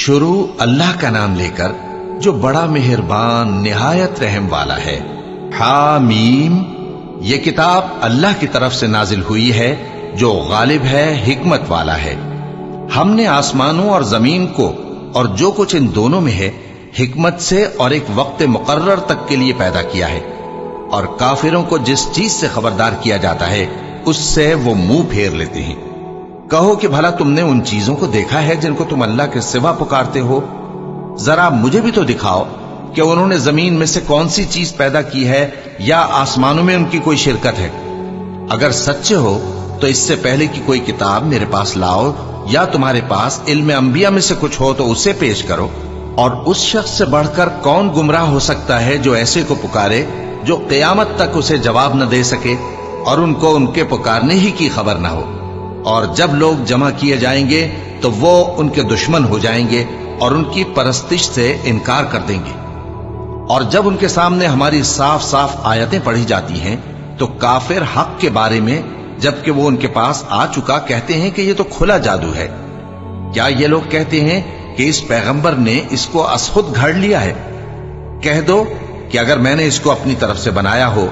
شروع اللہ کا نام لے کر جو بڑا مہربان نہایت رحم والا ہے۔ حامیم، یہ کتاب اللہ کی طرف سے نازل ہوئی ہے جو غالب ہے، حکمت والا ہے۔ ہم نے آسمانوں اور زمین کو اور جو کچھ ان دونوں میں ہے حکمت سے اور ایک وقت مقرر تک کے لیے پیدا کیا ہے، اور کافروں کو جس چیز سے خبردار کیا جاتا ہے اس سے وہ منہ پھیر لیتے ہیں۔ کہو کہ بھلا تم نے ان چیزوں کو دیکھا ہے جن کو تم اللہ کے سوا پکارتے ہو؟ ذرا مجھے بھی تو دکھاؤ کہ انہوں نے زمین میں سے کون سی چیز پیدا کی ہے یا آسمانوں میں ان کی کوئی شرکت ہے۔ اگر سچے ہو تو اس سے پہلے کی کوئی کتاب میرے پاس لاؤ، یا تمہارے پاس علم انبیاء میں سے کچھ ہو تو اسے پیش کرو۔ اور اس شخص سے بڑھ کر کون گمراہ ہو سکتا ہے جو ایسے کو پکارے جو قیامت تک اسے جواب نہ دے سکے اور ان کو ان کے پکارنے ہی کی خبر نہ ہو۔ اور جب لوگ جمع کیے جائیں گے تو وہ ان کے دشمن ہو جائیں گے اور ان کی پرستش سے انکار کر دیں گے۔ اور جب ان کے سامنے ہماری صاف صاف آیتیں پڑھی جاتی ہیں تو کافر حق کے بارے میں جبکہ وہ ان کے پاس آ چکا کہتے ہیں کہ یہ تو کھلا جادو ہے۔ کیا یہ لوگ کہتے ہیں کہ اس پیغمبر نے اس کو ازخود گھڑ لیا ہے؟ کہہ دو کہ اگر میں نے اس کو اپنی طرف سے بنایا ہو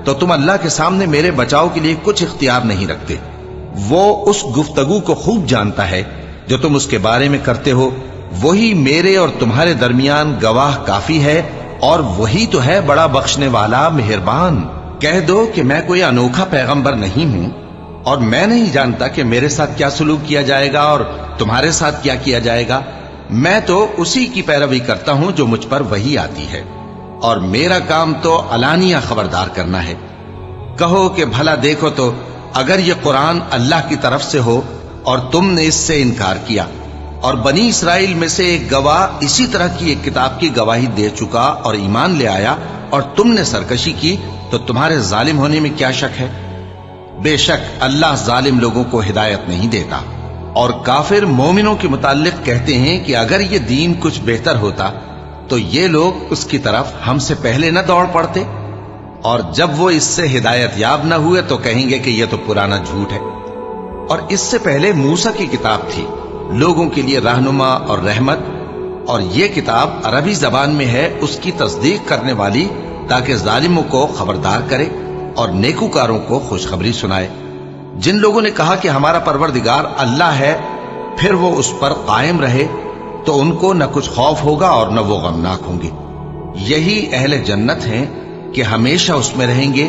تو تم اللہ کے سامنے میرے بچاؤ کے لیے کچھ اختیار نہیں رکھتے۔ وہ اس گفتگو کو خوب جانتا ہے جو تم اس کے بارے میں کرتے ہو، وہی میرے اور تمہارے درمیان گواہ کافی ہے، اور وہی تو ہے بڑا بخشنے والا مہربان۔ کہہ دو کہ میں کوئی انوکھا پیغمبر نہیں ہوں، اور میں نہیں جانتا کہ میرے ساتھ کیا سلوک کیا جائے گا اور تمہارے ساتھ کیا کیا جائے گا۔ میں تو اسی کی پیروی کرتا ہوں جو مجھ پر وحی آتی ہے، اور میرا کام تو علانیہ خبردار کرنا ہے۔ کہو کہ بھلا دیکھو تو اگر یہ قرآن اللہ کی طرف سے ہو اور تم نے اس سے انکار کیا، اور بنی اسرائیل میں سے ایک گواہ اسی طرح کی ایک کتاب کی گواہی دے چکا اور ایمان لے آیا، اور تم نے سرکشی کی، تو تمہارے ظالم ہونے میں کیا شک ہے؟ بے شک اللہ ظالم لوگوں کو ہدایت نہیں دیتا۔ اور کافر مومنوں کے متعلق کہتے ہیں کہ اگر یہ دین کچھ بہتر ہوتا تو یہ لوگ اس کی طرف ہم سے پہلے نہ دوڑ پڑتے، اور جب وہ اس سے ہدایت یاب نہ ہوئے تو کہیں گے کہ یہ تو پرانا جھوٹ ہے۔ اور اس سے پہلے موسیٰ کی کتاب تھی، لوگوں کے لیے رہنما اور رحمت، اور یہ کتاب عربی زبان میں ہے اس کی تصدیق کرنے والی، تاکہ ظالموں کو خبردار کرے اور نیکوکاروں کو خوشخبری سنائے۔ جن لوگوں نے کہا کہ ہمارا پروردگار اللہ ہے، پھر وہ اس پر قائم رہے تو ان کو نہ کچھ خوف ہوگا اور نہ وہ غمناک ہوں گے۔ یہی اہل جنت ہیں کہ ہمیشہ اس میں رہیں گے،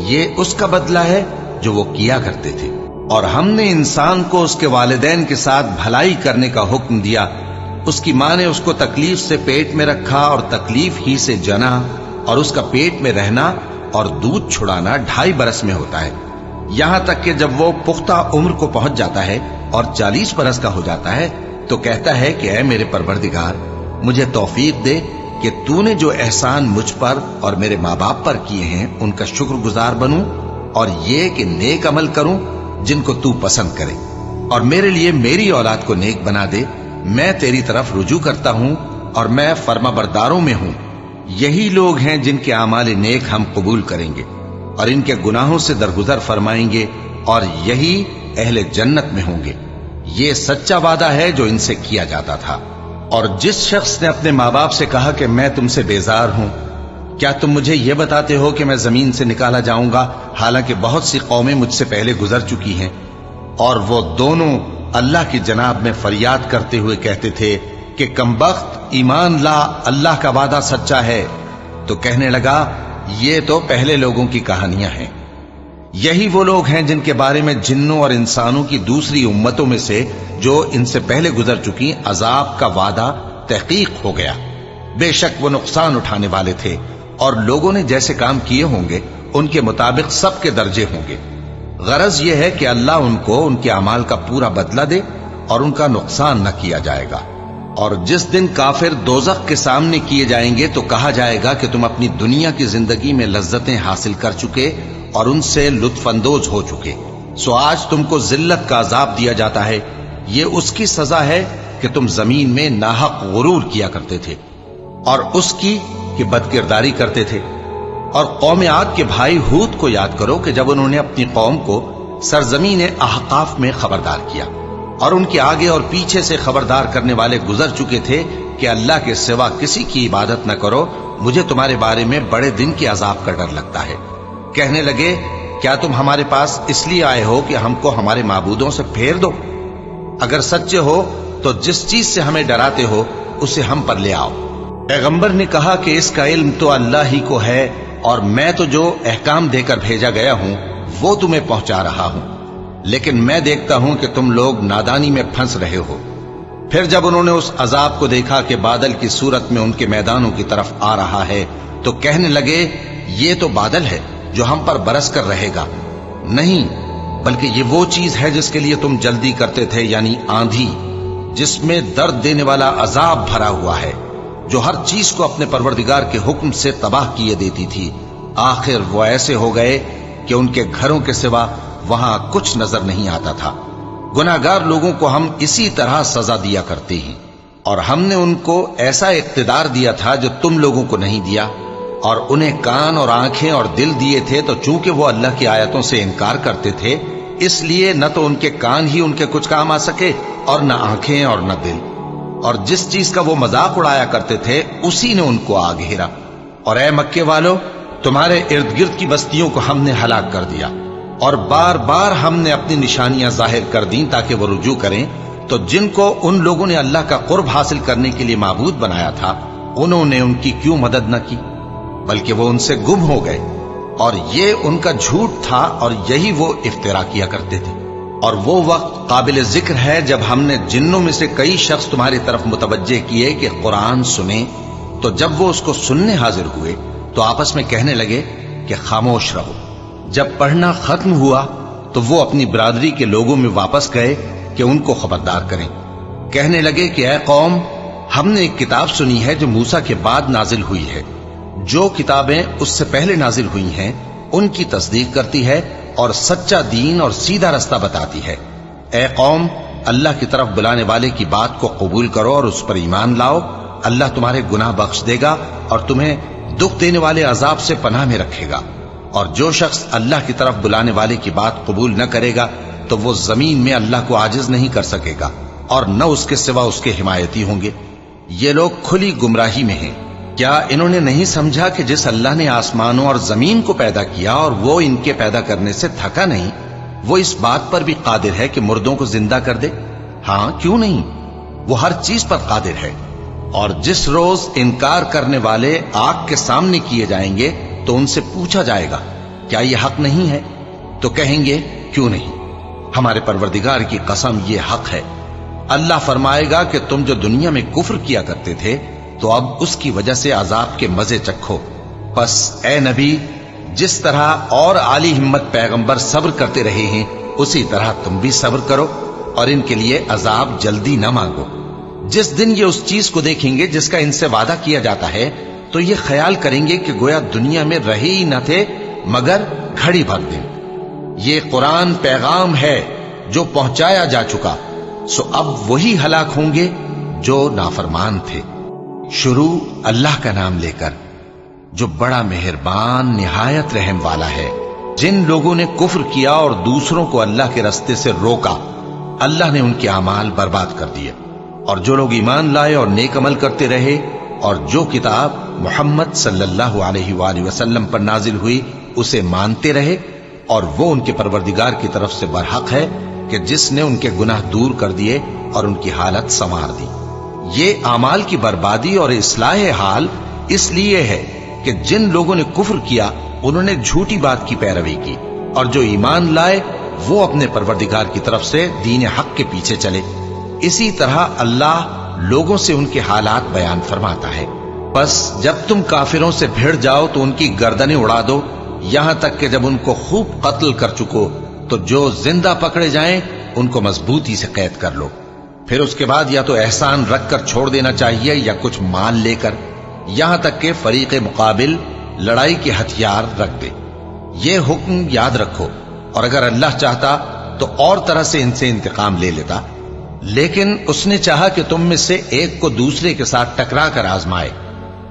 یہ اس کا بدلہ ہے جو وہ کیا کرتے تھے۔ اور ہم نے انسان کو اس کے والدین کے ساتھ بھلائی کرنے کا حکم دیا۔ اس کی ماں نے اس کو تکلیف سے پیٹ میں رکھا اور تکلیف ہی سے جنا، اور اس کا پیٹ میں رہنا اور دودھ چھڑانا 2.5 برس میں ہوتا ہے، یہاں تک کہ جب وہ پختہ عمر کو پہنچ جاتا ہے اور 40 برس کا ہو جاتا ہے تو کہتا ہے کہ اے میرے پروردگار، مجھے توفیق دے کہ تو نے جو احسان مجھ پر اور میرے ماں باپ پر کیے ہیں ان کا شکر گزار بنوں، اور یہ کہ نیک عمل کروں جن کو تو پسند کرے، اور میرے لیے میری اولاد کو نیک بنا دے۔ میں تیری طرف رجوع کرتا ہوں اور میں فرما برداروں میں ہوں۔ یہی لوگ ہیں جن کے اعمال نیک ہم قبول کریں گے اور ان کے گناہوں سے درگزر فرمائیں گے، اور یہی اہل جنت میں ہوں گے۔ یہ سچا وعدہ ہے جو ان سے کیا جاتا تھا۔ اور جس شخص نے اپنے ماں باپ سے کہا کہ میں تم سے بیزار ہوں، کیا تم مجھے یہ بتاتے ہو کہ میں زمین سے نکالا جاؤں گا، حالانکہ بہت سی قومیں مجھ سے پہلے گزر چکی ہیں؟ اور وہ دونوں اللہ کی جناب میں فریاد کرتے ہوئے کہتے تھے کہ کمبخت، ایمان لا، اللہ کا وعدہ سچا ہے۔ تو کہنے لگا یہ تو پہلے لوگوں کی کہانیاں ہیں۔ یہی وہ لوگ ہیں جن کے بارے میں جنوں اور انسانوں کی دوسری امتوں میں سے جو ان سے پہلے گزر چکی عذاب کا وعدہ تحقیق ہو گیا۔ بے شک وہ نقصان اٹھانے والے تھے، اور لوگوں نے جیسے کام کیے ہوں گے ان کے مطابق سب کے درجے ہوں گے۔ غرض یہ ہے کہ اللہ ان کو ان کے اعمال کا پورا بدلہ دے اور ان کا نقصان نہ کیا جائے گا۔ اور جس دن کافر دوزخ کے سامنے کیے جائیں گے تو کہا جائے گا کہ تم اپنی دنیا کی زندگی میں لذتیں حاصل کر چکے اور ان سے لطف اندوز ہو چکے، سو آج تم کو ذلت کا عذاب دیا جاتا ہے۔ یہ اس کی سزا ہے کہ تم زمین میں ناحق غرور کیا کرتے تھے، اور اس کی کہ بد کرداری کرتے تھے۔ اور قوم عاد کے بھائی ہود کو یاد کرو کہ جب انہوں نے اپنی قوم کو سرزمین احقاف میں خبردار کیا اور ان کے آگے اور پیچھے سے خبردار کرنے والے گزر چکے تھے کہ اللہ کے سوا کسی کی عبادت نہ کرو، مجھے تمہارے بارے میں بڑے دن کے عذاب کا ڈر لگتا ہے۔ کہنے لگے کیا تم ہمارے پاس اس لیے آئے ہو کہ ہم کو ہمارے معبودوں سے پھیر دو؟ اگر سچے ہو تو جس چیز سے ہمیں ڈراتے ہو اسے ہم پر لے آؤ۔ پیغمبر نے کہا کہ اس کا علم تو اللہ ہی کو ہے، اور میں تو جو احکام دے کر بھیجا گیا ہوں وہ تمہیں پہنچا رہا ہوں، لیکن میں دیکھتا ہوں کہ تم لوگ نادانی میں پھنس رہے ہو۔ پھر جب انہوں نے اس عذاب کو دیکھا کہ بادل کی صورت میں ان کے میدانوں کی طرف آ رہا ہے تو کہنے لگے یہ تو بادل ہے جو ہم پر برس کر رہے گا، نہیں بلکہ یہ وہ چیز ہے جس کے لیے تم جلدی کرتے تھے، یعنی آندھی جس میں درد دینے والا عذاب بھرا ہوا ہے، جو ہر چیز کو اپنے پروردگار کے حکم سے تباہ کیے دیتی تھی۔ آخر وہ ایسے ہو گئے کہ ان کے گھروں کے سوا وہاں کچھ نظر نہیں آتا تھا۔ گناہگار لوگوں کو ہم اسی طرح سزا دیا کرتے ہیں، اور ہم نے ان کو ایسا اقتدار دیا تھا جو تم لوگوں کو نہیں دیا، اور انہیں کان اور آنکھیں اور دل دیے تھے، تو چونکہ وہ اللہ کی آیتوں سے انکار کرتے تھے اس لیے نہ تو ان کے کان ہی ان کے کچھ کام آ سکے اور نہ آنکھیں اور نہ دل، اور جس چیز کا وہ مذاق اڑایا کرتے تھے اسی نے ان کو آ گھیرا۔ اور اے مکے والو، تمہارے ارد گرد کی بستیوں کو ہم نے ہلاک کر دیا، اور بار بار ہم نے اپنی نشانیاں ظاہر کر دیں تاکہ وہ رجوع کریں، تو جن کو ان لوگوں نے اللہ کا قرب حاصل کرنے کے لیے معبود بنایا تھا انہوں نے ان کی کیوں مدد نہ کی، بلکہ وہ ان سے گم ہو گئے، اور یہ ان کا جھوٹ تھا اور یہی وہ افترا کیا کرتے تھے۔ اور وہ وقت قابل ذکر ہے جب ہم نے جنوں میں سے کئی شخص تمہاری طرف متوجہ کیے کہ قرآن سنیں، تو جب وہ اس کو سننے حاضر ہوئے تو آپس میں کہنے لگے کہ خاموش رہو۔ جب پڑھنا ختم ہوا تو وہ اپنی برادری کے لوگوں میں واپس گئے کہ ان کو خبردار کریں۔ کہنے لگے کہ اے قوم، ہم نے ایک کتاب سنی ہے جو موسیٰ کے بعد نازل ہوئی ہے، جو کتابیں اس سے پہلے نازل ہوئی ہیں ان کی تصدیق کرتی ہے اور سچا دین اور سیدھا رستہ بتاتی ہے۔ اے قوم، اللہ کی طرف بلانے والے کی بات کو قبول کرو اور اس پر ایمان لاؤ، اللہ تمہارے گناہ بخش دے گا اور تمہیں دکھ دینے والے عذاب سے پناہ میں رکھے گا۔ اور جو شخص اللہ کی طرف بلانے والے کی بات قبول نہ کرے گا تو وہ زمین میں اللہ کو عاجز نہیں کر سکے گا، اور نہ اس کے سوا اس کے حمایتی ہوں گے۔ یہ لوگ کھلی گمراہی میں ہیں۔ کیا انہوں نے نہیں سمجھا کہ جس اللہ نے آسمانوں اور زمین کو پیدا کیا اور وہ ان کے پیدا کرنے سے تھکا نہیں، وہ اس بات پر بھی قادر ہے کہ مردوں کو زندہ کر دے؟ ہاں، کیوں نہیں، وہ ہر چیز پر قادر ہے۔ اور جس روز انکار کرنے والے آگ کے سامنے کیے جائیں گے تو ان سے پوچھا جائے گا کیا یہ حق نہیں ہے؟ تو کہیں گے کیوں نہیں، ہمارے پروردگار کی قسم یہ حق ہے۔ اللہ فرمائے گا کہ تم جو دنیا میں کفر کیا کرتے تھے تو اب اس کی وجہ سے عذاب کے مزے چکھو۔ پس اے نبی، جس طرح اور عالی ہمت پیغمبر صبر کرتے رہے ہیں اسی طرح تم بھی صبر کرو، اور ان کے لیے عذاب جلدی نہ مانگو۔ جس دن یہ اس چیز کو دیکھیں گے جس کا ان سے وعدہ کیا جاتا ہے تو یہ خیال کریں گے کہ گویا دنیا میں رہے ہی نہ تھے مگر گھڑی بھر دن۔ یہ قرآن پیغام ہے جو پہنچایا جا چکا، سو اب وہی ہلاک ہوں گے جو نافرمان تھے۔ شروع اللہ کا نام لے کر جو بڑا مہربان نہایت رحم والا ہے۔ جن لوگوں نے کفر کیا اور دوسروں کو اللہ کے رستے سے روکا، اللہ نے ان کے اعمال برباد کر دیے، اور جو لوگ ایمان لائے اور نیک عمل کرتے رہے اور جو کتاب محمد صلی اللہ علیہ وآلہ وسلم پر نازل ہوئی اسے مانتے رہے، اور وہ ان کے پروردگار کی طرف سے برحق ہے کہ جس نے ان کے گناہ دور کر دیے اور ان کی حالت سنوار دی۔ یہ اعمال کی بربادی اور اصلاح حال اس لیے ہے کہ جن لوگوں نے کفر کیا انہوں نے جھوٹی بات کی پیروی کی، اور جو ایمان لائے وہ اپنے پروردگار کی طرف سے دین حق کے پیچھے چلے۔ اسی طرح اللہ لوگوں سے ان کے حالات بیان فرماتا ہے۔ بس جب تم کافروں سے بھیڑ جاؤ تو ان کی گردنیں اڑا دو، یہاں تک کہ جب ان کو خوب قتل کر چکو تو جو زندہ پکڑے جائیں ان کو مضبوطی سے قید کر لو۔ پھر اس کے بعد یا تو احسان رکھ کر چھوڑ دینا چاہیے یا کچھ مال لے کر، یہاں تک کہ فریق مقابل لڑائی کے ہتھیار رکھ دے۔ یہ حکم یاد رکھو، اور اگر اللہ چاہتا تو اور طرح سے ان سے انتقام لے لیتا، لیکن اس نے چاہا کہ تم میں سے ایک کو دوسرے کے ساتھ ٹکرا کر آزمائے۔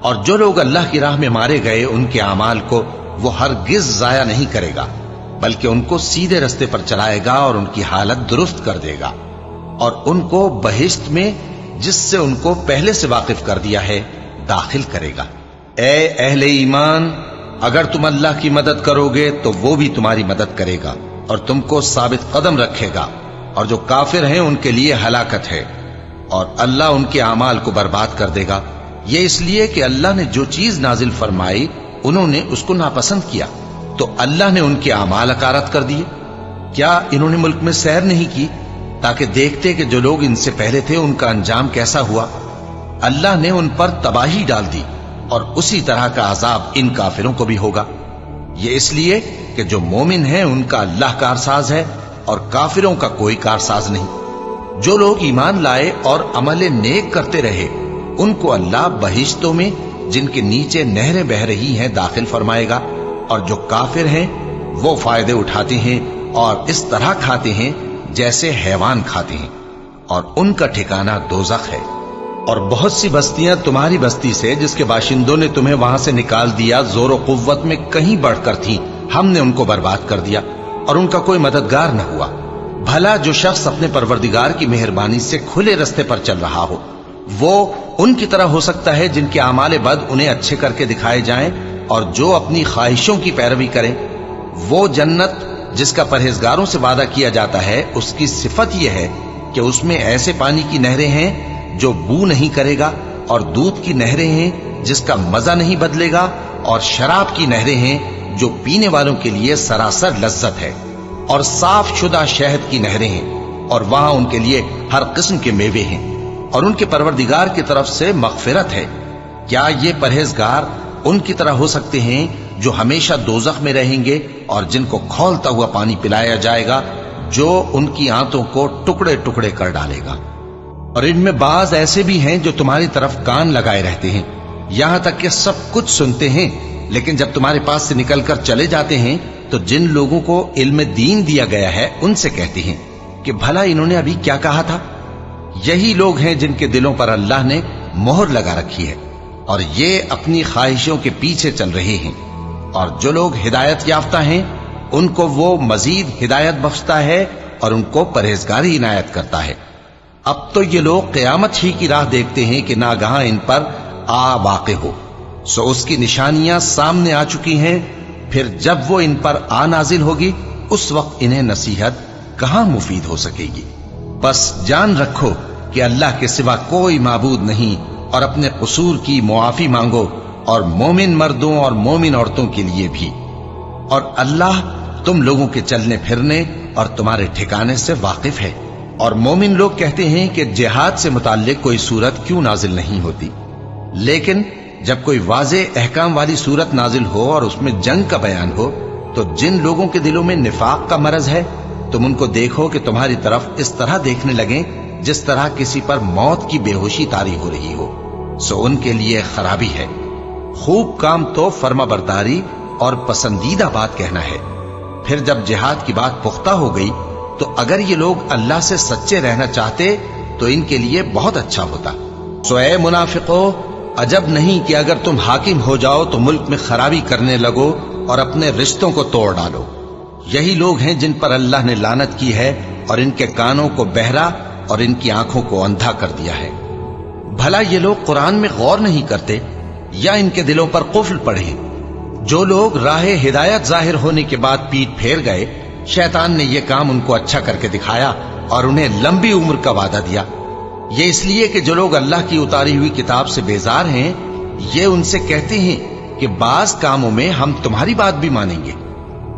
اور جو لوگ اللہ کی راہ میں مارے گئے ان کے اعمال کو وہ ہرگز ضائع نہیں کرے گا، بلکہ ان کو سیدھے رستے پر چلائے گا اور ان کی حالت درست کر دے گا۔ اور ان کو بہشت میں جس سے ان کو پہلے سے واقف کر دیا ہے داخل کرے گا۔ اے اہل ایمان، اگر تم اللہ کی مدد کرو گے تو وہ بھی تمہاری مدد کرے گا اور تم کو ثابت قدم رکھے گا، اور جو کافر ہیں ان کے لیے ہلاکت ہے، اور اللہ ان کے اعمال کو برباد کر دے گا۔ یہ اس لیے کہ اللہ نے جو چیز نازل فرمائی انہوں نے اس کو ناپسند کیا، تو اللہ نے ان کے اعمال اکارت کر دیے۔ کیا انہوں نے ملک میں سیر نہیں کی تاکہ دیکھتے کہ جو لوگ ان سے پہلے تھے ان کا انجام کیسا ہوا؟ اللہ نے ان پر تباہی ڈال دی، اور اسی طرح کا عذاب ان کافروں کو بھی ہوگا۔ یہ اس لیے کہ جو مومن ہیں ان کا اللہ کارساز ہے اور کافروں کا کوئی کارساز نہیں۔ جو لوگ ایمان لائے اور عمل نیک کرتے رہے ان کو اللہ بہشتوں میں جن کے نیچے نہریں بہ رہی ہیں داخل فرمائے گا، اور جو کافر ہیں وہ فائدے اٹھاتے ہیں اور اس طرح کھاتے ہیں جیسے حیوان کھاتے ہیں، اور ان کا ٹھکانہ دوزخ ہے۔ اور بہت سی بستیاں تمہاری بستی سے جس کے باشندوں نے تمہیں وہاں سے نکال دیا زور و قوت میں کہیں بڑھ کر تھیں، ہم نے ان کو برباد کر دیا اور ان کا کوئی مددگار نہ ہوا۔ بھلا جو شخص اپنے پروردگار کی مہربانی سے کھلے رستے پر چل رہا ہو وہ ان کی طرح ہو سکتا ہے جن کے اعمال بد انہیں اچھے کر کے دکھائے جائیں، اور جو اپنی خواہشوں کی پیروی کریں۔ وہ جنت جس کا پرہیزگاروں سے وعدہ کیا جاتا ہے اس کی صفت یہ ہے کہ اس میں ایسے پانی کی نہریں ہیں جو بو نہیں کرے گا، اور دودھ کی نہریں ہیں جس کا مزہ نہیں بدلے گا، اور شراب کی نہریں ہیں جو پینے والوں کے لیے سراسر لذت ہے، اور صاف شدہ شہد کی نہریں ہیں، اور وہاں ان کے لیے ہر قسم کے میوے ہیں، اور ان کے پروردگار کی طرف سے مغفرت ہے۔ کیا یہ پرہیزگار ان کی طرح ہو سکتے ہیں جو ہمیشہ دوزخ میں رہیں گے اور جن کو کھولتا ہوا پانی پلایا جائے گا جو ان کی آنتوں کو ٹکڑے ٹکڑے کر ڈالے گا؟ اور ان میں بعض ایسے بھی ہیں جو تمہاری طرف کان لگائے رہتے ہیں، یہاں تک کہ سب کچھ سنتے ہیں، لیکن جب تمہارے پاس سے نکل کر چلے جاتے ہیں تو جن لوگوں کو علم دین دیا گیا ہے ان سے کہتے ہیں کہ بھلا انہوں نے ابھی کیا کہا تھا؟ یہی لوگ ہیں جن کے دلوں پر اللہ نے مہر لگا رکھی ہے اور یہ اپنی خواہشوں کے پیچھے چل رہے ہیں، اور جو لوگ ہدایت یافتہ ہیں ان کو وہ مزید ہدایت بخشتا ہے اور ان کو پرہیزگاری عنایت کرتا ہے۔ اب تو یہ لوگ قیامت ہی کی راہ دیکھتے ہیں کہ ناگہاں ان پر آ واقع ہو، سو اس کی نشانیاں سامنے آ چکی ہیں، پھر جب وہ ان پر آ نازل ہوگی اس وقت انہیں نصیحت کہاں مفید ہو سکے گی۔ بس جان رکھو کہ اللہ کے سوا کوئی معبود نہیں، اور اپنے قصور کی معافی مانگو، اور مومن مردوں اور مومن عورتوں کے لیے بھی۔ اور اللہ تم لوگوں کے چلنے پھرنے اور تمہارے ٹھکانے سے واقف ہے۔ اور مومن لوگ کہتے ہیں کہ جہاد سے متعلق کوئی سورت کیوں نازل نہیں ہوتی، لیکن جب کوئی واضح احکام والی سورت نازل ہو اور اس میں جنگ کا بیان ہو تو جن لوگوں کے دلوں میں نفاق کا مرض ہے تم ان کو دیکھو کہ تمہاری طرف اس طرح دیکھنے لگیں جس طرح کسی پر موت کی بے ہوشی طاری ہو رہی ہو، سو ان کے لیے خرابی ہے۔ خوب کام تو فرما برداری اور پسندیدہ بات کہنا ہے۔ پھر جب جہاد کی بات پختہ ہو گئی تو اگر یہ لوگ اللہ سے سچے رہنا چاہتے تو ان کے لیے بہت اچھا ہوتا۔ سو اے منافقو، عجب نہیں کہ اگر تم حاکم ہو جاؤ تو ملک میں خرابی کرنے لگو اور اپنے رشتوں کو توڑ ڈالو۔ یہی لوگ ہیں جن پر اللہ نے لعنت کی ہے اور ان کے کانوں کو بہرا اور ان کی آنکھوں کو اندھا کر دیا ہے۔ بھلا یہ لوگ قرآن میں غور نہیں کرتے یا ان کے دلوں پر قفل پڑے؟ جو لوگ راہ ہدایت ظاہر ہونے کے بعد پیٹ پھیر گئے، شیطان نے یہ کام ان کو اچھا کر کے دکھایا اور انہیں لمبی عمر کا وعدہ دیا۔ یہ اس لیے کہ جو لوگ اللہ کی اتاری ہوئی کتاب سے بیزار ہیں یہ ان سے کہتے ہیں کہ بعض کاموں میں ہم تمہاری بات بھی مانیں گے،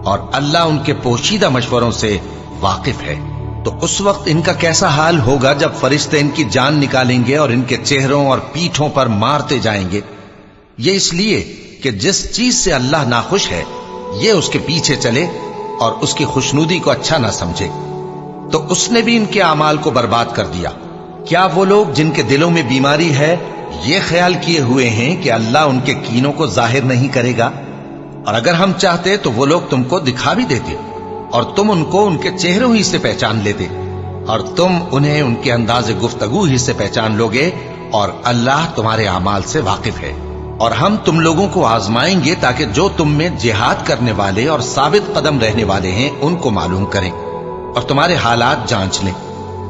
اور اللہ ان کے پوشیدہ مشوروں سے واقف ہے۔ تو اس وقت ان کا کیسا حال ہوگا جب فرشتے ان کی جان نکالیں گے اور ان کے چہروں اور پیٹھوں پر مارتے جائیں گے۔ یہ اس لیے کہ جس چیز سے اللہ ناخوش ہے یہ اس کے پیچھے چلے اور اس کی خوشنودی کو اچھا نہ سمجھے، تو اس نے بھی ان کے اعمال کو برباد کر دیا۔ کیا وہ لوگ جن کے دلوں میں بیماری ہے یہ خیال کیے ہوئے ہیں کہ اللہ ان کے کینوں کو ظاہر نہیں کرے گا؟ اور اگر ہم چاہتے تو وہ لوگ تم کو دکھا بھی دیتے اور تم ان کو ان کے چہروں ہی سے پہچان لیتے، اور تم انہیں ان کے انداز گفتگو ہی سے پہچان لوگے، اور اللہ تمہارے اعمال سے واقف ہے۔ اور ہم تم لوگوں کو آزمائیں گے تاکہ جو تم میں جہاد کرنے والے اور ثابت قدم رہنے والے ہیں ان کو معلوم کریں اور تمہارے حالات جانچ لیں۔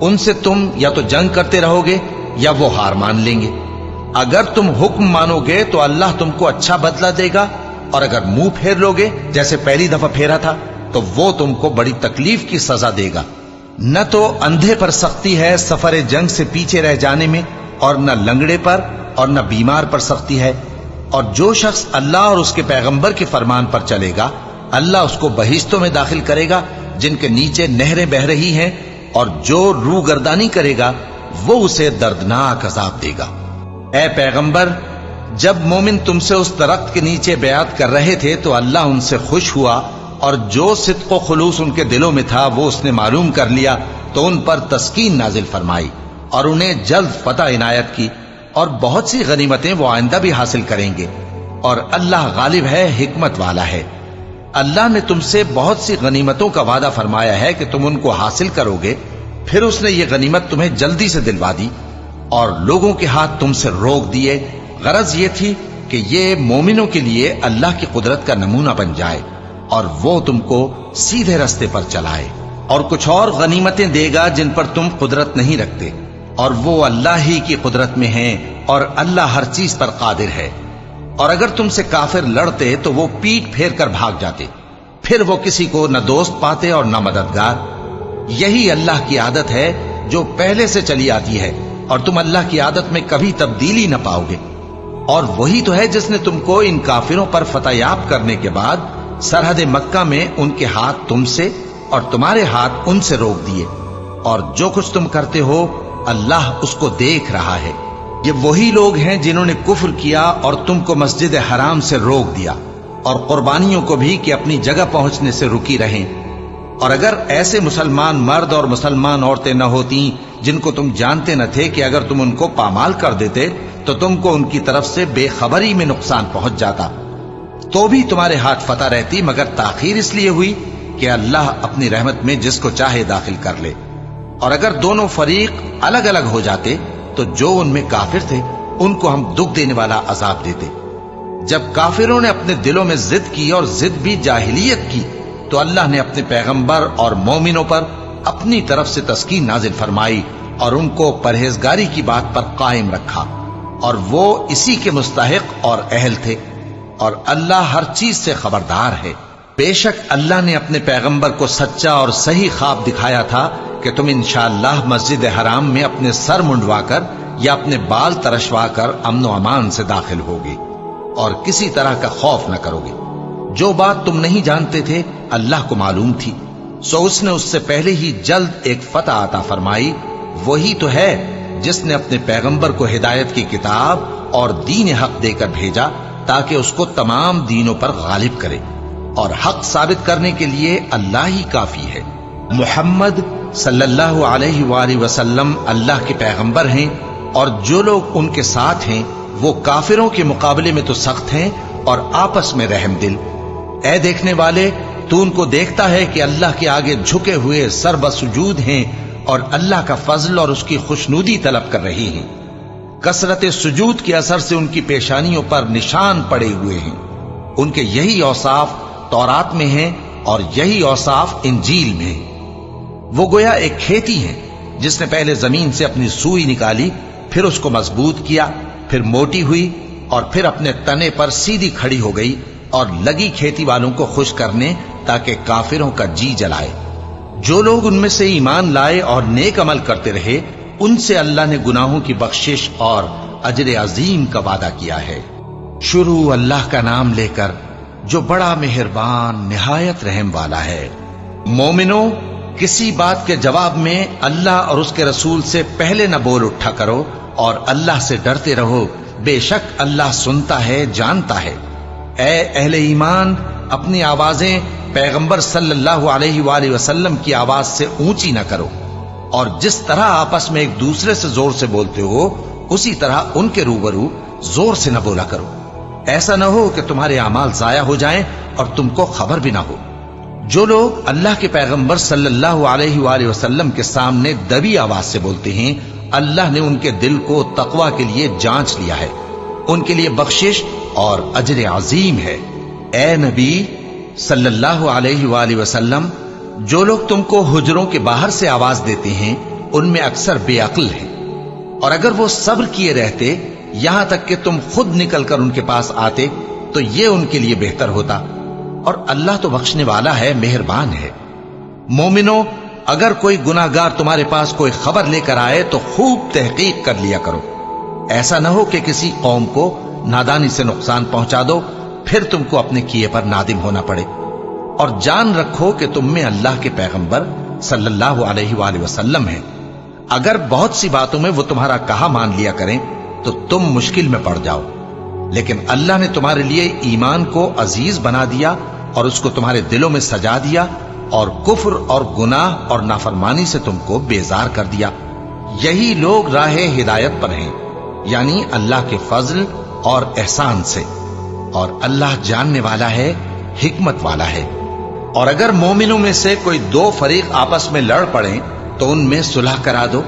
ان سے تم یا تو جنگ کرتے رہو گے یا وہ ہار مان لیں گے۔ اگر تم حکم مانو گے تو اللہ تم کو اچھا بدلہ دے گا، اور اگر منہ پھیر لو گے جیسے پہلی دفعہ پھیرا تھا تو وہ تم کو بڑی تکلیف کی سزا دے گا۔ نہ تو اندھے پر سختی ہے سفر جنگ سے پیچھے رہ جانے میں، اور نہ لنگڑے پر اور نہ بیمار پر سختی ہے، اور جو شخص اللہ اور اس کے پیغمبر کے فرمان پر چلے گا اللہ اس کو بہشتوں میں داخل کرے گا جن کے نیچے نہریں بہ رہی ہیں، اور جو روگردانی کرے گا وہ اسے دردناک عذاب دے گا۔ اے پیغمبر، جب مومن تم سے اس درخت کے نیچے بیعت کر رہے تھے تو اللہ ان سے خوش ہوا، اور جو صدق و خلوص ان کے دلوں میں تھا وہ اس نے معلوم کر لیا تو ان پر تسکین نازل فرمائی اور انہیں جلد فتح عنایت کی، اور بہت سی غنیمتیں وہ آئندہ بھی حاصل کریں گے، اور اللہ غالب ہے، حکمت والا ہے۔ اللہ نے تم سے بہت سی غنیمتوں کا وعدہ فرمایا ہے کہ تم ان کو حاصل کرو گے، پھر اس نے یہ غنیمت تمہیں جلدی سے دلوا دی اور لوگوں کے ہاتھ تم سے روک دیے۔ غرض یہ تھی کہ یہ مومنوں کے لیے اللہ کی قدرت کا نمونہ بن جائے اور وہ تم کو سیدھے رستے پر چلائے، اور کچھ اور غنیمتیں دے گا جن پر تم قدرت نہیں رکھتے، اور وہ اللہ ہی کی قدرت میں ہیں، اور اللہ ہر چیز پر قادر ہے۔ اور اگر تم سے کافر لڑتے تو وہ پیٹ پھیر کر بھاگ جاتے، پھر وہ کسی کو نہ دوست پاتے اور نہ مددگار۔ یہی اللہ کی عادت ہے جو پہلے سے چلی آتی ہے، اور تم اللہ کی عادت میں کبھی تبدیلی نہ پاؤ گے۔ اور وہی تو ہے جس نے تم کو ان کافروں پر فتح یاب کرنے کے بعد سرحد مکہ میں ان کے ہاتھ تم سے اور تمہارے ہاتھ ان سے روک دیے، اور جو کچھ تم کرتے ہو اللہ اس کو دیکھ رہا ہے۔ یہ وہی لوگ ہیں جنہوں نے کفر کیا اور تم کو مسجد حرام سے روک دیا، اور قربانیوں کو بھی کہ اپنی جگہ پہنچنے سے رکی رہیں۔ اور اگر ایسے مسلمان مرد اور مسلمان عورتیں نہ ہوتی جن کو تم جانتے نہ تھے کہ اگر تم ان کو پامال کر دیتے تو تم کو ان کی طرف سے بے خبری میں نقصان پہنچ جاتا، تو بھی تمہارے ہاتھ فتح رہتی، مگر تاخیر اس لیے ہوئی کہ اللہ اپنی رحمت میں جس کو چاہے داخل کر لے۔ اور اگر دونوں فریق الگ الگ ہو جاتے تو جو ان میں کافر تھے ان کو ہم دکھ دینے والا عذاب دیتے۔ جب کافروں نے اپنے دلوں میں ضد کی، اور ضد بھی جاہلیت کی، تو اللہ نے اپنے پیغمبر اور مومنوں پر اپنی طرف سے تسکین نازل فرمائی اور ان کو پرہیزگاری کی بات پر قائم رکھا، اور وہ اسی کے مستحق اور اہل تھے، اور اللہ ہر چیز سے خبردار ہے۔ بے شک اللہ نے اپنے پیغمبر کو سچا اور صحیح خواب دکھایا تھا کہ تم انشاءاللہ مسجد حرام میں اپنے سر منڈوا کر یا اپنے بال ترشوا کر امن و امان سے داخل ہوگے اور کسی طرح کا خوف نہ کرو گے۔ جو بات تم نہیں جانتے تھے اللہ کو معلوم تھی، سو اس نے اس سے پہلے ہی جلد ایک فتح عطا فرمائی۔ وہی تو ہے جس نے اپنے پیغمبر کو ہدایت کی کتاب اور دین حق دے کر بھیجا تاکہ اس کو تمام دینوں پر غالب کرے، اور حق ثابت کرنے کے لیے اللہ ہی کافی ہے۔ محمد صلی اللہ علیہ وآلہ وسلم اللہ کے پیغمبر ہیں، اور جو لوگ ان کے ساتھ ہیں وہ کافروں کے مقابلے میں تو سخت ہیں اور آپس میں رحم دل۔ اے دیکھنے والے، تو ان کو دیکھتا ہے کہ اللہ کے آگے جھکے ہوئے سر بسجود ہیں اور اللہ کا فضل اور اس کی خوشنودی طلب کر رہی ہیں۔ کثرت سجود کے اثر سے ان کی پیشانیوں پر نشان پڑے ہوئے ہیں۔ ان کے یہی اوصاف تورات میں ہیں اور یہی اوصاف انجیل میں ہیں۔ وہ گویا ایک کھیتی ہے جس نے پہلے زمین سے اپنی سوئی نکالی، پھر اس کو مضبوط کیا، پھر موٹی ہوئی، اور پھر اپنے تنے پر سیدھی کھڑی ہو گئی، اور لگی کھیتی والوں کو خوش کرنے تاکہ کافروں کا جی جلائے۔ جو لوگ ان میں سے ایمان لائے اور نیک عمل کرتے رہے ان سے اللہ نے گناہوں کی بخشش اور اجر عظیم کا وعدہ کیا ہے۔ شروع اللہ کا نام لے کر جو بڑا مہربان نہایت رحم والا ہے۔ مومنوں، کسی بات کے جواب میں اللہ اور اس کے رسول سے پہلے نہ بول اٹھا کرو، اور اللہ سے ڈرتے رہو، بے شک اللہ سنتا ہے، جانتا ہے۔ اے اہل ایمان، اپنی آوازیں پیغمبر صلی اللہ علیہ وآلہ وسلم کی آواز سے اونچی نہ کرو، اور جس طرح آپس میں ایک دوسرے سے زور سے بولتے ہو اسی طرح ان کے روبرو زور سے نہ بولا کرو، ایسا نہ ہو کہ تمہارے اعمال ضائع ہو جائیں اور تم کو خبر بھی نہ ہو۔ جو لوگ اللہ کے پیغمبر صلی اللہ علیہ وآلہ وسلم کے سامنے دبی آواز سے بولتے ہیں اللہ نے ان کے دل کو تقوی کے لیے جانچ لیا ہے، ان کے لیے بخشش اور اجر عظیم ہے۔ اے نبی صلی اللہ علیہ وآلہ وسلم، جو لوگ تم کو حجروں کے باہر سے آواز دیتے ہیں ان میں اکثر بے عقل ہیں، اور اگر وہ صبر کیے رہتے یہاں تک کہ تم خود نکل کر ان کے پاس آتے تو یہ ان کے لیے بہتر ہوتا، اور اللہ تو بخشنے والا ہے، مہربان ہے۔ مومنو، اگر کوئی گناہگار تمہارے پاس کوئی خبر لے کر آئے تو خوب تحقیق کر لیا کرو، ایسا نہ ہو کہ کسی قوم کو نادانی سے نقصان پہنچا دو، پھر تم کو اپنے کیے پر نادم ہونا پڑے۔ اور جان رکھو کہ تم میں اللہ کے پیغمبر صلی اللہ علیہ وآلہ وسلم ہیں، اگر بہت سی باتوں میں وہ تمہارا کہا مان لیا کریں تو تم مشکل میں پڑ جاؤ، لیکن اللہ نے تمہارے لیے ایمان کو عزیز بنا دیا اور اس کو تمہارے دلوں میں سجا دیا، اور کفر اور گناہ اور نافرمانی سے تم کو بیزار کر دیا۔ یہی لوگ راہ ہدایت پر ہیں، یعنی اللہ کے فضل اور احسان سے، اور اللہ جاننے والا ہے، حکمت والا ہے۔ اور اگر مومنوں میں سے کوئی دو فریق آپس میں لڑ پڑیں تو ان میں صلح کرا دو،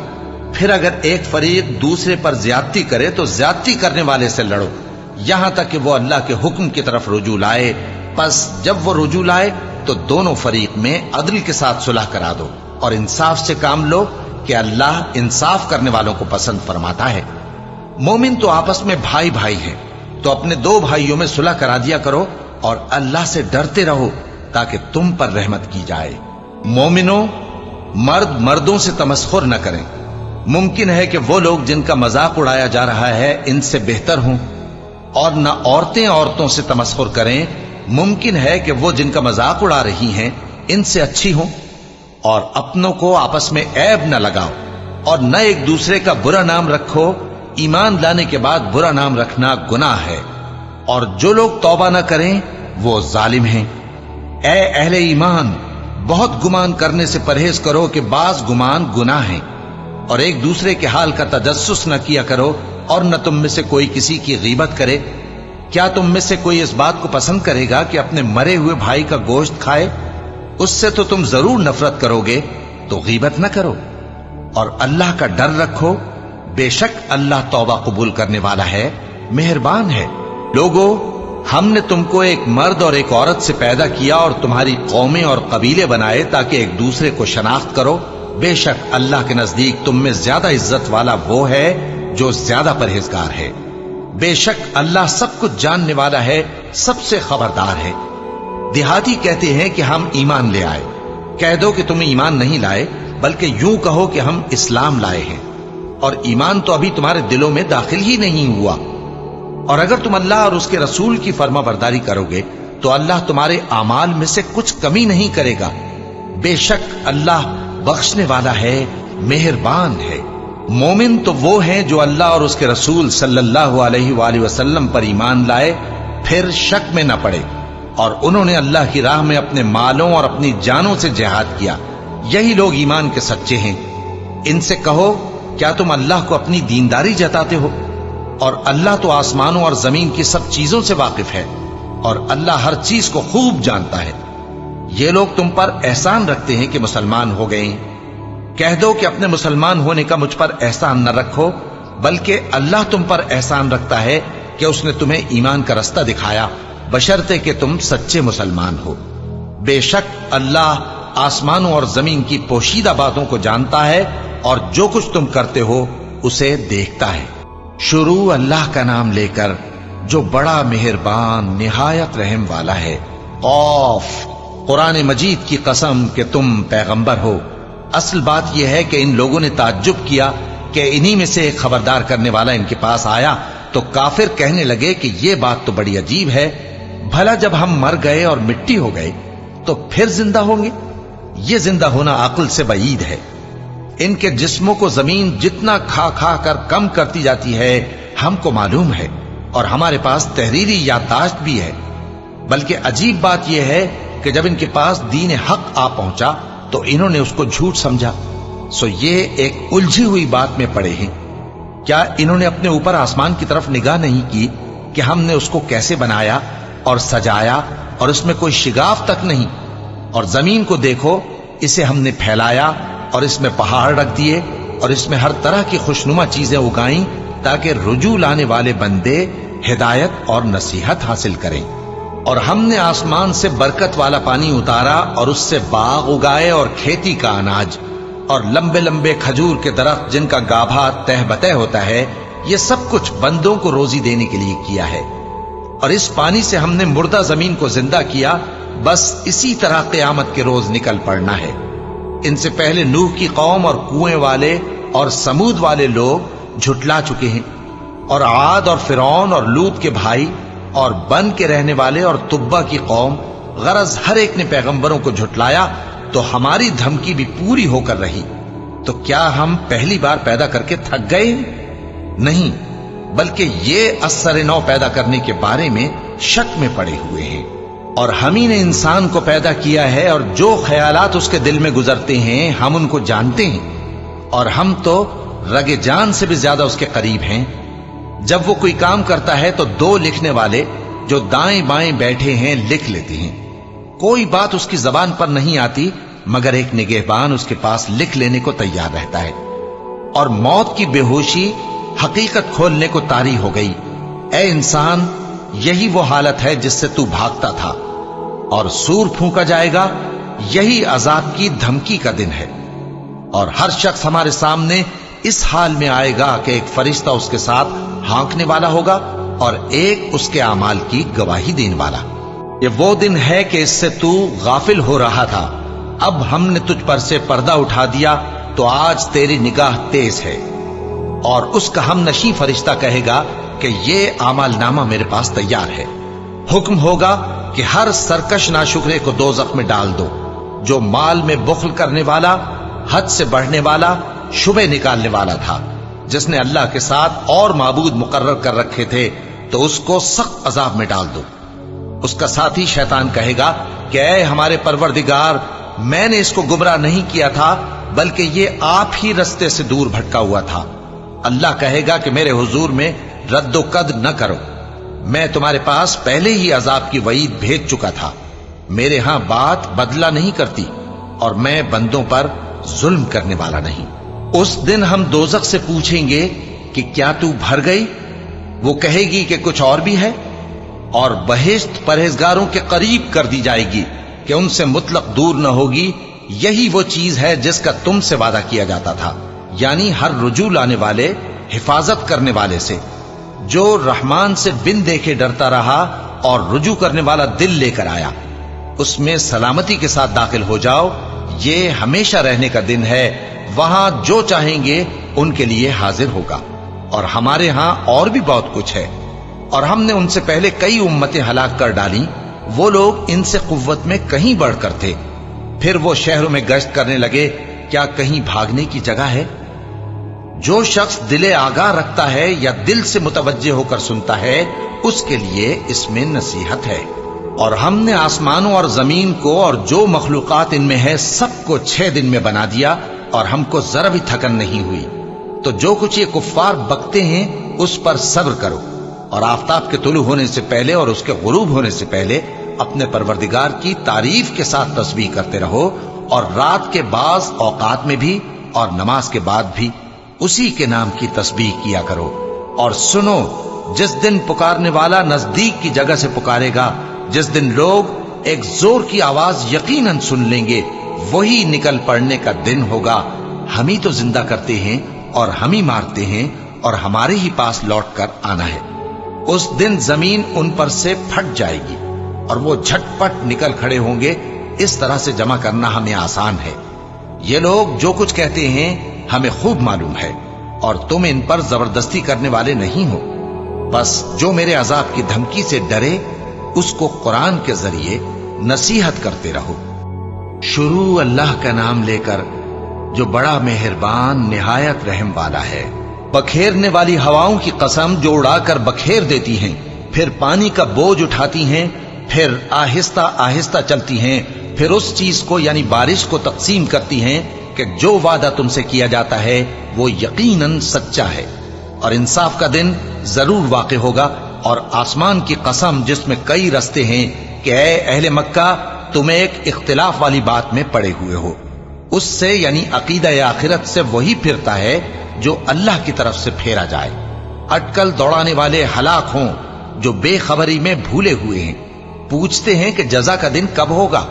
پھر اگر ایک فریق دوسرے پر زیادتی کرے تو زیادتی کرنے والے سے لڑو، یہاں تک کہ وہ اللہ کے حکم کی طرف رجوع لائے۔ پس جب وہ رجوع لائے تو دونوں فریق میں عدل کے ساتھ صلح کرا دو، اور انصاف سے کام لو کہ اللہ انصاف کرنے والوں کو پسند فرماتا ہے۔ مومن تو آپس میں بھائی بھائی ہیں، تو اپنے دو بھائیوں میں صلح کرا دیا کرو، اور اللہ سے ڈرتے رہو تاکہ تم پر رحمت کی جائے۔ مومنوں، مرد مردوں سے تمسخر نہ کریں، ممکن ہے کہ وہ لوگ جن کا مذاق اڑایا جا رہا ہے ان سے بہتر ہوں، اور نہ عورتیں عورتوں سے تمسخر کریں، ممکن ہے کہ وہ جن کا مذاق اڑا رہی ہیں ان سے اچھی ہوں۔ اور اپنوں کو آپس میں عیب نہ لگاؤ، اور نہ ایک دوسرے کا برا نام رکھو، ایمان لانے کے بعد برا نام رکھنا گناہ ہے، اور جو لوگ توبہ نہ کریں وہ ظالم ہیں۔ اے اہل ایمان، بہت گمان کرنے سے پرہیز کرو کہ بعض گمان گناہ ہیں، اور ایک دوسرے کے حال کا تجسس نہ کیا کرو، اور نہ تم میں سے کوئی کسی کی غیبت کرے۔ کیا تم میں سے کوئی اس بات کو پسند کرے گا کہ اپنے مرے ہوئے بھائی کا گوشت کھائے؟ اس سے تو تم ضرور نفرت کرو گے، تو غیبت نہ کرو، اور اللہ کا ڈر رکھو، بے شک اللہ توبہ قبول کرنے والا ہے، مہربان ہے۔ لوگو، ہم نے تم کو ایک مرد اور ایک عورت سے پیدا کیا اور تمہاری قومیں اور قبیلے بنائے تاکہ ایک دوسرے کو شناخت کرو۔ بے شک اللہ کے نزدیک تم میں زیادہ عزت والا وہ ہے جو زیادہ پرہیزگار ہے۔ بے شک اللہ سب کچھ جاننے والا ہے، سب سے خبردار ہے۔ دیہاتی کہتے ہیں کہ ہم ایمان لے آئے، کہہ دو کہ تم ایمان نہیں لائے، بلکہ یوں کہو کہ ہم اسلام لائے ہیں، اور ایمان تو ابھی تمہارے دلوں میں داخل ہی نہیں ہوا۔ اور اگر تم اللہ اور اس کے رسول کی فرما برداری کرو گے تو اللہ تمہارے اعمال میں سے کچھ کمی نہیں کرے گا، بے شک اللہ بخشنے والا ہے، مہربان ہے۔ مومن تو وہ ہیں جو اللہ اور اس کے رسول صلی اللہ علیہ وآلہ وسلم پر ایمان لائے، پھر شک میں نہ پڑے، اور انہوں نے اللہ کی راہ میں اپنے مالوں اور اپنی جانوں سے جہاد کیا، یہی لوگ ایمان کے سچے ہیں۔ ان سے کہو، کیا تم اللہ کو اپنی دینداری جتاتے ہو؟ اور اللہ تو آسمانوں اور زمین کی سب چیزوں سے واقف ہے، اور اللہ ہر چیز کو خوب جانتا ہے۔ یہ لوگ تم پر احسان رکھتے ہیں کہ مسلمان ہو گئے ہیں، کہہ دو کہ اپنے مسلمان ہونے کا مجھ پر احسان نہ رکھو، بلکہ اللہ تم پر احسان رکھتا ہے کہ اس نے تمہیں ایمان کا رستہ دکھایا، بشرطے کہ تم سچے مسلمان ہو۔ بے شک اللہ آسمانوں اور زمین کی پوشیدہ باتوں کو جانتا ہے، اور جو کچھ تم کرتے ہو اسے دیکھتا ہے۔ شروع اللہ کا نام لے کر جو بڑا مہربان نہایت رحم والا ہے۔ قاف، قرآن مجید کی قسم کہ تم پیغمبر ہو۔ اصل بات یہ ہے کہ ان لوگوں نے تعجب کیا کہ انہی میں سے ایک خبردار کرنے والا ان کے پاس آیا، تو کافر کہنے لگے کہ یہ بات تو بڑی عجیب ہے، بھلا جب ہم مر گئے اور مٹی ہو گئے تو پھر زندہ ہوں گے؟ یہ زندہ ہونا عقل سے بعید ہے۔ ان کے جسموں کو زمین جتنا کھا کھا کر کم کرتی جاتی ہے ہم کو معلوم ہے، اور ہمارے پاس تحریری یادداشت بھی ہے، بلکہ عجیب بات یہ ہے کہ جب ان کے پاس دین حق آ پہنچا تو انہوں نے اس کو جھوٹ سمجھا، سو یہ ایک الجھی ہوئی بات میں پڑے ہیں۔ کیا انہوں نے اپنے اوپر آسمان کی طرف نگاہ نہیں کی کہ ہم نے اس کو کیسے بنایا اور سجایا، اور اس میں کوئی شگاف تک نہیں؟ اور زمین کو دیکھو، اسے ہم نے پھیلایا اور اس میں پہاڑ رکھ دیے، اور اس میں ہر طرح کی خوشنما چیزیں اگائیں تاکہ رجوع لانے والے بندے ہدایت اور نصیحت حاصل کریں۔ اور ہم نے آسمان سے برکت والا پانی اتارا اور اس سے باغ اگائے اور کھیتی کا اناج، اور لمبے لمبے کھجور کے درخت جن کا گابھا تہ بتہ ہوتا ہے، یہ سب کچھ بندوں کو روزی دینے کے لیے کیا ہے۔ اور اس پانی سے ہم نے مردہ زمین کو زندہ کیا، بس اسی طرح قیامت کے روز نکل پڑنا ہے۔ ان سے پہلے نوح کی قوم اور کنویں والے اور سمود والے لوگ جھٹلا چکے ہیں، اور عاد اور فرعون اور لوط کے بھائی اور بن کے رہنے والے اور تبا کی قوم، غرض ہر ایک نے پیغمبروں کو جھٹلایا، تو ہماری دھمکی بھی پوری ہو کر رہی۔ تو کیا ہم پہلی بار پیدا کر کے تھک گئے؟ نہیں، بلکہ یہ اثر نو پیدا کرنے کے بارے میں شک میں پڑے ہوئے ہیں۔ اور ہم ہی نے انسان کو پیدا کیا ہے، اور جو خیالات اس کے دل میں گزرتے ہیں ہم ان کو جانتے ہیں، اور ہم تو رگ جان سے بھی زیادہ اس کے قریب ہیں۔ جب وہ کوئی کام کرتا ہے تو دو لکھنے والے جو دائیں بائیں بیٹھے ہیں لکھ لیتے ہیں۔ کوئی بات اس کی زبان پر نہیں آتی مگر ایک نگہبان اس کے پاس لکھ لینے کو تیار رہتا ہے۔ اور موت کی بے ہوشی حقیقت کھولنے کو طاری ہو گئی۔ اے انسان، یہی وہ حالت ہے جس سے تو بھاگتا تھا، اور سور پھونکا جائے گا، یہی عذاب کی دھمکی کا دن ہے۔ اور ہر شخص ہمارے سامنے اس حال میں آئے گا کہ ایک فرشتہ اس کے ساتھ ہانکنے والا ہوگا اور ایک اس کے اعمال کی گواہی دینے والا۔ یہ وہ دن ہے کہ اس سے تو غافل ہو رہا تھا، اب ہم نے تجھ پر سے پردہ اٹھا دیا تو آج تیری نگاہ تیز ہے۔ اور اس کا ہم نشیں فرشتہ کہے گا کہ یہ اعمال نامہ میرے پاس تیار ہے۔ حکم ہوگا کہ ہر سرکش ناشکرے کو دوزخ میں ڈال دو، جو مال میں بخل کرنے والا، حد سے بڑھنے والا، شبہ نکالنے والا تھا، جس نے اللہ کے ساتھ اور معبود مقرر کر رکھے تھے، تو اس کو سخت عذاب میں ڈال دو۔ اس کا ساتھی شیطان کہے گا کہ اے ہمارے پروردگار، میں نے اس کو گمراہ نہیں کیا تھا بلکہ یہ آپ ہی رستے سے دور بھٹکا ہوا تھا۔ اللہ کہے گا کہ میرے حضور میں رد و قد نہ کرو، میں تمہارے پاس پہلے ہی عذاب کی وعید بھیج چکا تھا۔ میرے ہاں بات بدلہ نہیں کرتی، اور میں بندوں پر ظلم کرنے والا نہیں۔ اس دن ہم دوزخ سے پوچھیں گے کہ کیا تو بھر گئی؟ وہ کہے گی کہ کچھ اور بھی ہے۔ اور بہشت پرہیزگاروں کے قریب کر دی جائے گی کہ ان سے مطلق دور نہ ہوگی۔ یہی وہ چیز ہے جس کا تم سے وعدہ کیا جاتا تھا، یعنی ہر رجوع لانے والے، حفاظت کرنے والے سے، جو رحمان سے بن دیکھے ڈرتا رہا اور رجوع کرنے والا دل لے کر آیا، اس میں سلامتی کے ساتھ داخل ہو جاؤ۔ یہ ہمیشہ رہنے کا دن ہے، وہاں جو چاہیں گے ان کے لیے حاضر ہوگا۔ اور ہمارے ہاں اور بھی بہت کچھ ہے، اور ہم نے ان سے پہلے کئی امتیں ہلاک کر ڈالیں، وہ لوگ ان سے قوت میں کہیں بڑھ کر تھے۔ پھر وہ شہروں میں گشت کرنے لگے، کیا کہیں بھاگنے کی جگہ ہے؟ جو شخص دل آگاہ رکھتا ہے یا دل سے متوجہ ہو کر سنتا ہے، اس کے لیے اس میں نصیحت ہے۔ اور ہم نے آسمانوں اور زمین کو اور جو مخلوقات ان میں ہے سب کو 6 دن میں بنا دیا، اور ہم کو ذرا بھی تھکن نہیں ہوئی۔ تو جو کچھ یہ کفار بکتے ہیں اس پر صبر کرو، اور آفتاب کے طلوع ہونے سے پہلے اور اس کے غروب ہونے سے پہلے اپنے پروردگار کی تعریف کے ساتھ تسبیح کرتے رہو، اور رات کے بعض اوقات میں بھی اور نماز کے بعد بھی اسی کے نام کی تسبیح کیا کرو۔ اور سنو، جس دن پکارنے والا نزدیک کی جگہ سے پکارے گا، جس دن لوگ ایک زور کی آواز یقیناً سن لیں گے، وہی نکل پڑنے کا دن ہوگا۔ ہم ہی تو زندہ کرتے ہیں اور ہم ہی مارتے ہیں، اور ہمارے ہی پاس لوٹ کر آنا ہے۔ اس دن زمین ان پر سے پھٹ جائے گی اور وہ جھٹ پٹ نکل کھڑے ہوں گے۔ اس طرح سے جمع کرنا ہمیں آسان ہے۔ یہ لوگ جو کچھ کہتے ہیں ہمیں خوب معلوم ہے، اور تم ان پر زبردستی کرنے والے نہیں ہو۔ بس جو میرے عذاب کی دھمکی سے ڈرے، اس کو قرآن کے ذریعے نصیحت کرتے رہو۔ شروع اللہ کا نام لے کر جو بڑا مہربان نہایت رحم والا ہے۔ بکھیرنے والی ہواؤں کی قسم جو اڑا کر بکھیر دیتی ہیں، پھر پانی کا بوجھ اٹھاتی ہیں، پھر آہستہ آہستہ چلتی ہیں، پھر اس چیز کو یعنی بارش کو تقسیم کرتی ہیں کہ جو وعدہ تم سے کیا جاتا ہے وہ یقیناً سچا ہے، اور انصاف کا دن ضرور واقع ہوگا۔ اور آسمان کی قسم جس میں کئی رستے ہیں کہ اے اہل مکہ، تم ایک اختلاف والی بات میں پڑے ہوئے ہو، اس سے یعنی عقیدہ آخرت سے وہی پھرتا ہے جو اللہ کی طرف سے پھیرا جائے۔ اٹکل دوڑانے والے ہلاک ہوں جو بے خبری میں بھولے ہوئے ہیں، پوچھتے ہیں کہ جزا کا دن کب ہوگا؟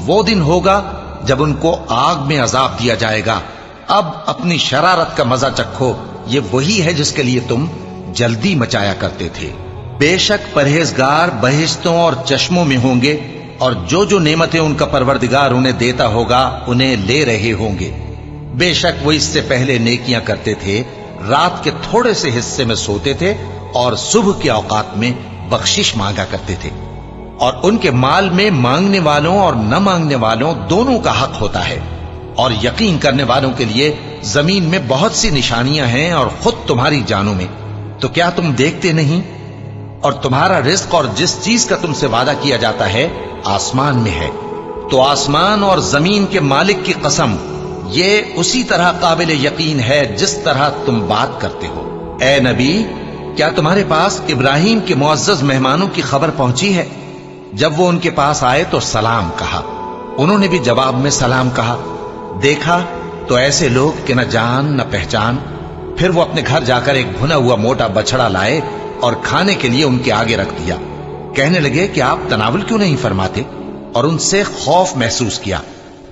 وہ دن ہوگا جب ان کو آگ میں عذاب دیا جائے گا، اب اپنی شرارت کا مزہ چکھو، یہ وہی ہے جس کے لیے تم جلدی مچایا کرتے تھے۔ بے شک پرہیزگار بہشتوں اور چشموں میں ہوں گے، اور جو جو نعمتیں ان کا پروردگار انہیں دیتا ہوگا انہیں لے رہے ہوں گے۔ بے شک وہ اس سے پہلے نیکیاں کرتے تھے، رات کے تھوڑے سے حصے میں سوتے تھے اور صبح کے اوقات میں بخشش مانگا کرتے تھے، اور ان کے مال میں مانگنے والوں اور نہ مانگنے والوں دونوں کا حق ہوتا ہے۔ اور یقین کرنے والوں کے لیے زمین میں بہت سی نشانیاں ہیں، اور خود تمہاری جانوں میں، تو کیا تم دیکھتے نہیں؟ اور تمہارا رزق اور جس چیز کا تم سے وعدہ کیا جاتا ہے آسمان میں ہے، تو آسمان اور زمین کے مالک کی قسم، یہ اسی طرح قابل یقین ہے جس طرح تم بات کرتے ہو۔ اے نبی، کیا تمہارے پاس ابراہیم کے معزز مہمانوں کی خبر پہنچی ہے؟ جب وہ ان کے پاس آئے تو سلام کہا، انہوں نے بھی جواب میں سلام کہا۔ دیکھا تو ایسے لوگ کہ نہ جان نہ پہچان۔ پھر وہ اپنے گھر جا کر ایک بھنا ہوا موٹا بچڑا لائے اور کھانے کے لیے ان کے آگے رکھ دیا۔ کہنے لگے کہ آپ تناول کیوں نہیں فرماتے؟ اور ان سے خوف محسوس کیا۔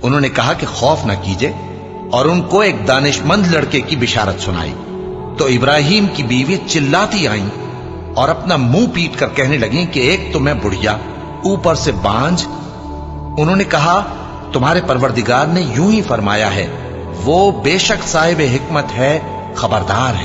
انہوں نے کہا کہ خوف نہ کیجے، اور ان کو ایک دانشمند لڑکے کی بشارت سنائی۔ تو ابراہیم کی بیوی چلاتی آئیں اور اپنا منہ پیٹ کر کہنے لگیں کہ ایک تو میں بڑھیا، اوپر سے بانجھ۔ انہوں نے کہا تمہارے پروردگار نے یوں ہی فرمایا ہے، وہ بے شک صاحب حکمت ہے، خبردار ہے۔